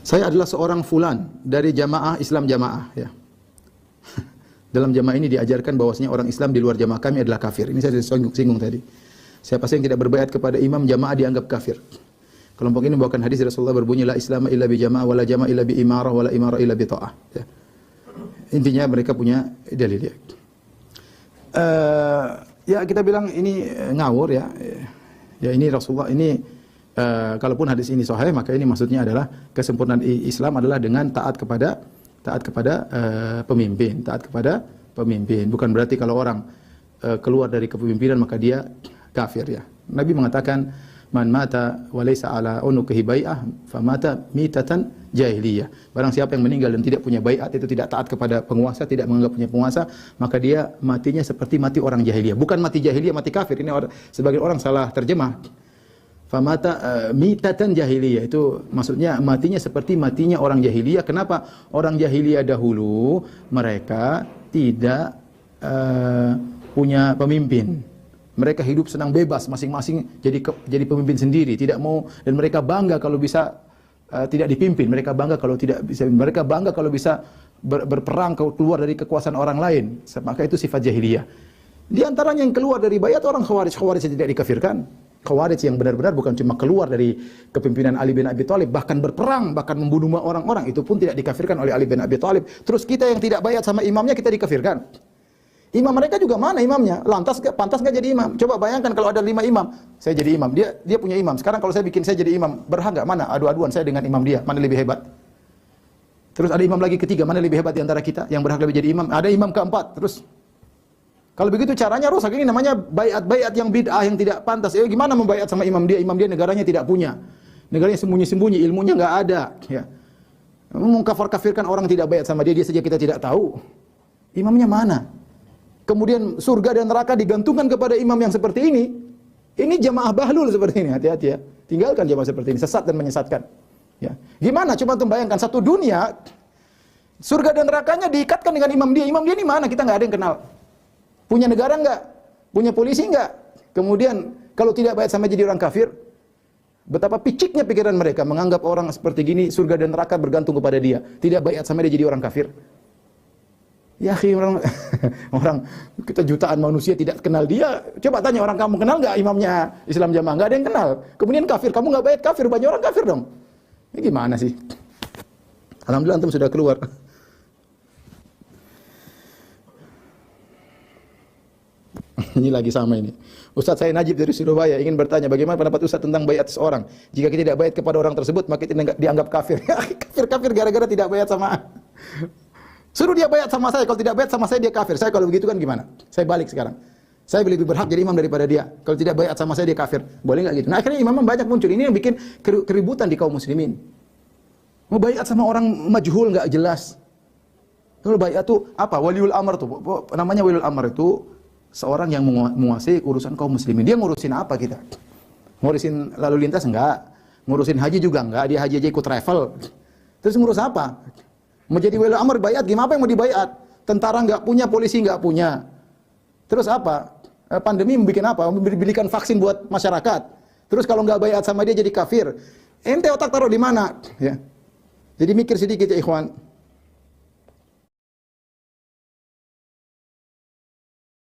Saya adalah seorang fulan dari jamaah Islam jamaah, ya. Dalam jamaah ini diajarkan bahwasanya orang Islam di luar jamaah kami adalah kafir. Ini saya singgung tadi. Siapa saja yang tidak berbaiat kepada imam jamaah dianggap kafir. Kelompok ini membawakan hadis Rasulullah berbunyi la Islam illa bi jamaah wala jamaah illa bi imarah wala imarah illa bi ta'ah. Ya. Intinya mereka punya dalil, ya. Ya kita bilang ini ngawur, ya. Ya ini Rasulullah ini kalaupun hadis ini sahih maka ini maksudnya adalah kesempurnaan Islam adalah dengan taat kepada pemimpin, taat kepada pemimpin. Bukan berarti kalau orang keluar dari kepemimpinan maka dia kafir, ya. Nabi mengatakan man mata wa laysa ala unuqihi bai'ah famata mitatan jahiliyah. Barang siapa yang meninggal dan tidak punya baiat, itu tidak taat kepada penguasa, tidak menganggap punya penguasa, maka dia matinya seperti mati orang jahiliyah. Bukan mati jahiliyah, mati kafir. Ini sebagian orang salah terjemah. Famata mitatan jahiliyah itu maksudnya matinya seperti matinya orang jahiliyah. Kenapa? Orang jahiliyah dahulu mereka tidak punya pemimpin. Mereka hidup senang bebas, masing-masing jadi pemimpin sendiri, tidak mau, dan mereka bangga kalau bisa tidak dipimpin. Mereka bangga kalau tidak bisa. Mereka bangga kalau bisa berperang keluar dari kekuasaan orang lain. Maka itu sifat jahiliyah. Di antaranya yang keluar dari bayat orang Khawarij. Khawarij yang tidak dikafirkan. Khawarij yang benar-benar bukan cuma keluar dari kepimpinan Ali bin Abi Thalib, bahkan berperang, bahkan membunuh orang-orang, itu pun tidak dikafirkan oleh Ali bin Abi Thalib. Terus kita yang tidak bayat sama imamnya kita dikafirkan. Imam mereka juga mana imamnya? Pantas nggak jadi imam? Coba bayangkan kalau ada 5 imam, saya jadi imam, dia punya imam. Sekarang kalau saya bikin saya jadi imam, berhak nggak? Mana? Adu-aduan saya dengan imam dia, mana lebih hebat? Terus ada imam lagi ketiga, mana lebih hebat di antara kita yang berhak lebih jadi imam? Ada imam keempat. Terus kalau begitu caranya rusak. Ini namanya bayat yang bid'ah, yang tidak pantas. Gimana membayat sama imam dia? Imam dia negaranya tidak punya, negaranya sembunyi-sembunyi, ilmunya nggak ada. Ya, mengkafir-kafirkan orang tidak bayat sama dia saja kita tidak tahu. Imamnya mana? Kemudian surga dan neraka digantungkan kepada imam yang seperti ini. Ini jamaah bahlul seperti ini. Hati-hati, ya. Tinggalkan jamaah seperti ini, sesat dan menyesatkan. Ya. Gimana? Coba untuk bayangkan satu dunia surga dan nerakanya diikatkan dengan imam dia. Imam dia ini mana? Kita nggak ada yang kenal. Punya negara nggak? Punya polisi nggak? Kemudian kalau tidak bayat sama jadi orang kafir, betapa piciknya pikiran mereka menganggap orang seperti gini surga dan neraka bergantung kepada dia. Tidak bayat sama dia jadi orang kafir. Ya orang kita jutaan manusia tidak kenal dia. Coba tanya orang, kamu kenal nggak imamnya Islam jamaah? Nggak ada yang kenal. Kemudian kafir, kamu nggak bayat kafir, banyak orang kafir dong. Ini gimana sih? Alhamdulillah antum sudah keluar. Ini lagi sama ini. Ustaz, saya Najib dari Surabaya ingin bertanya bagaimana pendapat Ustaz tentang bayat seseorang. Jika kita tidak bayat kepada orang tersebut maka kita dianggap kafir. Kafir gara-gara tidak bayat sama. Suruh dia bayat sama saya, kalau tidak bayat sama saya dia kafir. Saya kalau begitu kan gimana? Saya balik sekarang. Saya lebih berhak jadi imam daripada dia. Kalau tidak bayat sama saya dia kafir. Boleh nggak gitu? Nah akhirnya imam banyak muncul. Ini yang bikin keributan di kaum muslimin. Mau bayat sama orang majhul nggak jelas. Kalau bayat itu apa? Waliul amr tuh. Namanya waliul amr itu seorang yang menguasai urusan kaum muslimin. Dia ngurusin apa kita? Ngurusin lalu lintas enggak? Ngurusin haji juga enggak? Dia haji aja ikut travel. Terus ngurus apa? Mau jadi wali amr bayat, gimana apa yang mau dibayat? Tentara nggak punya, polisi nggak punya. Terus apa? Pandemi membuat apa? Belikan vaksin buat masyarakat. Terus kalau nggak bayat sama dia jadi kafir. Ente otak taruh di mana? Ya. Jadi mikir sedikit ya ikhwan.